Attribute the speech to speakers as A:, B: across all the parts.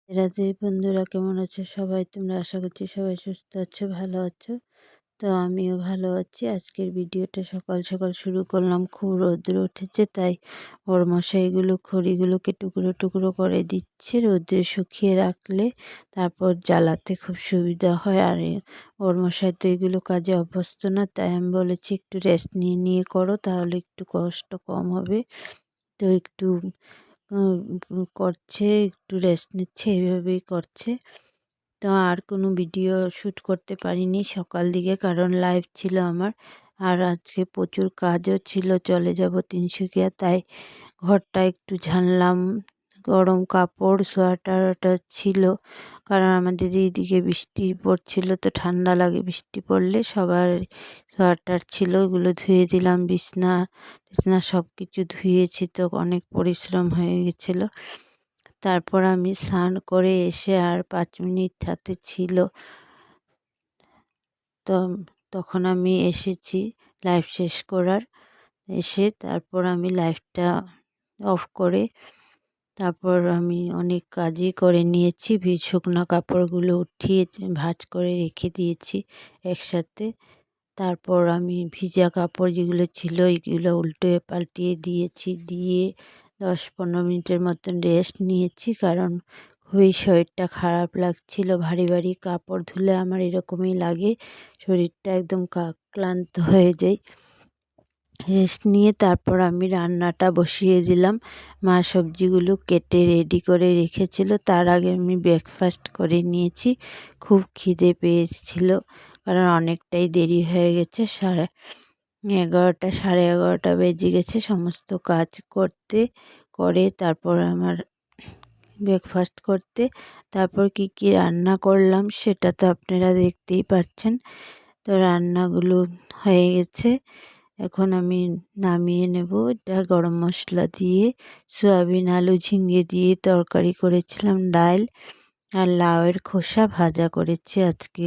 A: রাধে বন্ধুরা, কেমন আছো সবাই? তোমরা আশা করছি সবাই সুস্থ আছো, ভালো আছো। তো আমিও ভালো আছি। আজকের ভিডিওটা সকাল সকাল শুরু করলাম। খুব রৌদ্র উঠেছে, তাই ওর মশাইগুলো খড়িগুলোকে টুকরো টুকরো করে দিচ্ছে। রৌদ্রে শুকিয়ে রাখলে তারপর জ্বালাতে খুব সুবিধা হয়। আর ওর মশাই তো এগুলো কাজে অভ্যস্ত না, তাই আমি বলেছি একটু রেস্ট নিয়ে নিয়ে করো, তাহলে একটু কষ্ট কম হবে। তো একটু করছে, একটু রেস্ট নিচ্ছে, এইভাবেই করছে। তো আর কোনো ভিডিও শ্যুট করতে পারিনি সকাল দিকে, কারণ লাইভ ছিল আমার। আর আজকে প্রচুর কাজও ছিল, চলে যাব তিনসুকিয়া, তাই ঘরটা একটু ঝাড়লাম। গরম কাপড় সোয়েটার ওয়াটার ছিল, কারণ আমাদের এইদিকে বৃষ্টি পড়ছিল, তো ঠান্ডা লাগে বৃষ্টি পড়লে। সবার সোয়েটার ছিল, ওগুলো ধুয়ে দিলাম। বিছনা টিছনা সব কিছু ধুয়েছি, তো অনেক পরিশ্রম হয়ে গেছিলো। তারপর আমি স্নান করে এসে আর 5 মিনিট হাতে ছিল, তো তখন আমি এসেছি লাইভ শেষ করার। এসে তারপর আমি লাইভটা অফ করে তারপর আমি অনেক কাজই করে নিয়েছি। শুকনো কাপড়গুলো উঠিয়ে ভাঁজ করে রেখে দিয়েছি একসাথে। তারপর আমি ভিজা কাপড় যেগুলো ছিল এগুলো উল্টে পাল্টিয়ে দিয়েছি, দিয়ে 10-15 মিনিটের মতন রেস্ট নিয়েছি, কারণ খুবই শরীরটা খারাপ লাগছিল। ভারী ভারী কাপড় ধুলে আমার এরকমই লাগে, শরীরটা একদম ক্লান্ত হয়ে যায়। রেস্ট নিয়ে তারপর আমি রান্নাটা বসিয়ে দিলাম। মা সবজিগুলো কেটে রেডি করে রেখেছিল, তার আগে আমি ব্রেকফাস্ট করে নিয়েছি। খুব খিদে পেয়েছিল, কারণ অনেকটাই দেরি হয়ে গেছে। 11:30 11:30 বেজে গেছে সমস্ত কাজ করতে করে তারপর আমার ব্রেকফাস্ট করতে। তারপর কি রান্না করলাম সেটা তো আপনারা দেখতেই পাচ্ছেন। তো রান্নাগুলো হয়ে গেছে, এখন আমি নামিয়ে নেব। এটা গরম মশলা দিয়ে সয়াবিন আলু ঝিঙে দিয়ে তরকারি করেছিলাম, ডাল আর লাউয়ের খোসা ভাজা করেছি আজকে।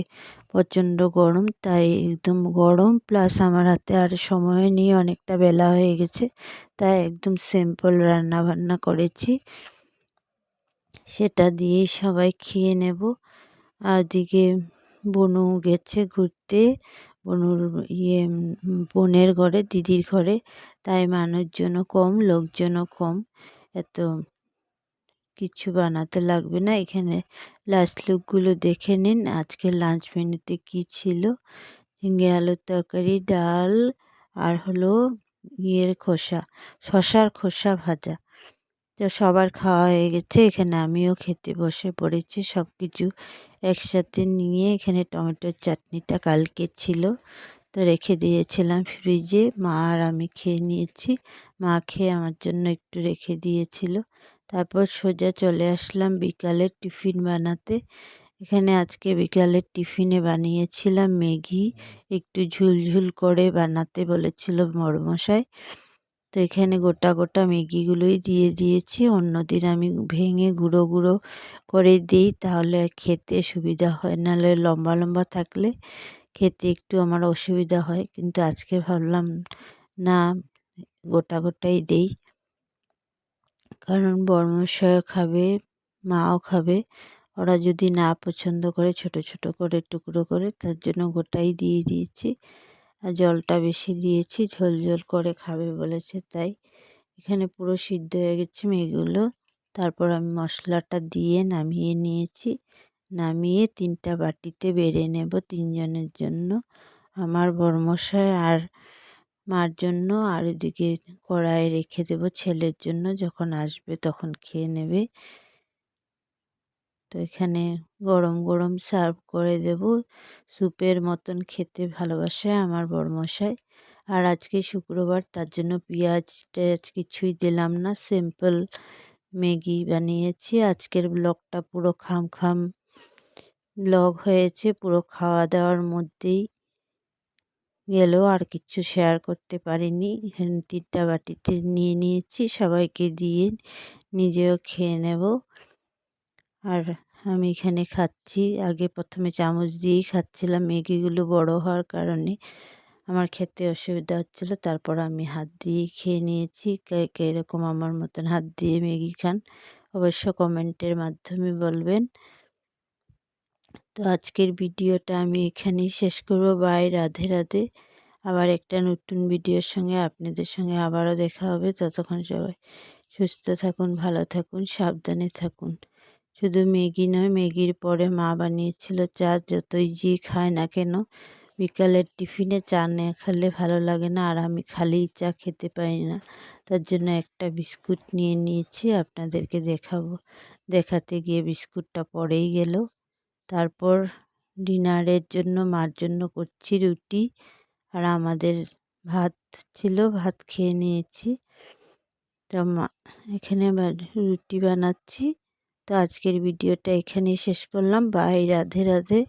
A: প্রচণ্ড গরম, তাই একদম গরম, প্লাস আমার হাতে আর সময় নেই, অনেকটা বেলা হয়ে গেছে, তাই একদম সিম্পল রান্না বান্না করেছি। সেটা দিয়েই সবাই খেয়ে নেব। আর দিকে বনু গেছে ঘুরতে, বনুর বোনের ঘরে, দিদির ঘরে, তাই মানুষজনও কম, লোকজনও কম, এত কিছু বানাতে লাগবে না। এখানে লাস্ট লুকগুলো দেখে নিন। আজকে লাঞ্চ মেনুতে কী ছিল: ঝিঙে আলুর তরকারি, ডাল, আর হলো শশার খোসা ভাজা। তো সবার খাওয়া হয়ে গেছে, এখানে আমিও খেতে বসে পড়েছি। সব কিছু একসাথে নিয়ে এখানে টমেটোর চাটনিটা কালকে ছিল, তো রেখে দিয়েছিলাম ফ্রিজে। মা আর আমি খেয়ে নিয়েছি, মা খেয়ে আমার জন্য একটু রেখে দিয়েছিল। তারপর সোজা চলে আসলাম বিকালের টিফিন বানাতে। এখানে আজকে বিকালের টিফিনে বানিয়েছিলাম ম্যাগি, একটু ঝুলঝুল করে বানাতে বলেছিল বড়মশাই। তো এখানে গোটা গোটা ম্যাগিগুলোই দিয়ে দিয়েছি। অন্যদিন আমি ভেঙে গুঁড়ো গুঁড়ো করে দিই, তাহলে খেতে সুবিধা হয়, নাহলে লম্বা লম্বা থাকলে খেতে একটু আমার অসুবিধা হয়। কিন্তু আজকে ভাবলাম না, গোটা গোটাই দেই, কারণ বড়মশাইও খাবে, মাও খাবে। ওরা যদি না পছন্দ করে ছোট ছোট করে টুকরো করে, তার জন্য গোটাই দিয়ে দিয়েছি। আর জলটা বেশি দিয়েছি, ঝোল ঝোল করে খাবে বলেছে, তাই। এখানে পুরো সিদ্ধ হয়ে গেছে মেয়েগুলো। তারপর আমি মশলাটা দিয়ে নামিয়ে নিয়েছি। নামিয়ে 3টা বাটিতে বেড়ে নেব 3 জনের জন্য, আমার বড়মশাই আর মার জন্য। আর এদিকে কড়াইয়ে রেখে দেব ছেলের জন্য, যখন আসবে তখন খেয়ে নেবে। তো এখানে গরম গরম সার্ভ করে দেব। স্যুপের মতন খেতে ভালোবাসে আমার বড়মশাই। আর আজকে শুক্রবার, তার জন্য পেঁয়াজ টেয়াজ কিছুই দিলাম না, সিম্পল ম্যাগি বানিয়েছি। আজকের ব্লগটা পুরো খাম ব্লগ হয়েছে, পুরো খাওয়া দাওয়ার মধ্যেই গেল, আর কিচ্ছু শেয়ার করতে পারিনি। এখানে 3টা বাটিতে নিয়ে নিয়েছি, সবাইকে দিয়ে নিজেও খেয়ে নেব। আর আমি এখানে খাচ্ছি, আগে প্রথমে চামচ দিয়েই খাচ্ছিলাম, ম্যাগিগুলো বড় হওয়ার কারণে আমার খেতে অসুবিধা হচ্ছিলো। তারপর আমি হাত দিয়েই খেয়ে নিয়েছি। কে কে এরকম আমার মতন হাত দিয়ে ম্যাগি খান অবশ্য কমেন্টের মাধ্যমে বলবেন। তো আজকের ভিডিওটা আমি এখানেই শেষ করব। বাই, রাধে রাধে। আবার একটা নতুন ভিডিওর সঙ্গে আপনাদের সঙ্গে আবারও দেখা হবে। ততক্ষণ সবাই সুস্থ থাকুন, ভালো থাকুন, সাবধানে থাকুন। শুধু ম্যাগি নয়, ম্যাগির পরে মা বানিয়েছিল চা। যতই যে খায় না কেন, বিকালের টিফিনে চা না খেলে ভালো লাগে না, আর আমি খালি চা খেতে পারি না। তার জন্য একটা বিস্কুট নিয়ে নিয়েছি, আপনাদেরকে দেখাবো। দেখাতে গিয়ে বিস্কুটটা পড়েই গেল। তারপর ডিনারের জন্য মার জন্য করছি রুটি, আর আমাদের ভাত ছিল, ভাত খেয়ে নিয়েছি। তো এখানে রুটি বানাচ্ছি। তো আজকের ভিডিওটা এখানেই শেষ করলাম। বাই, রাধে রাধে।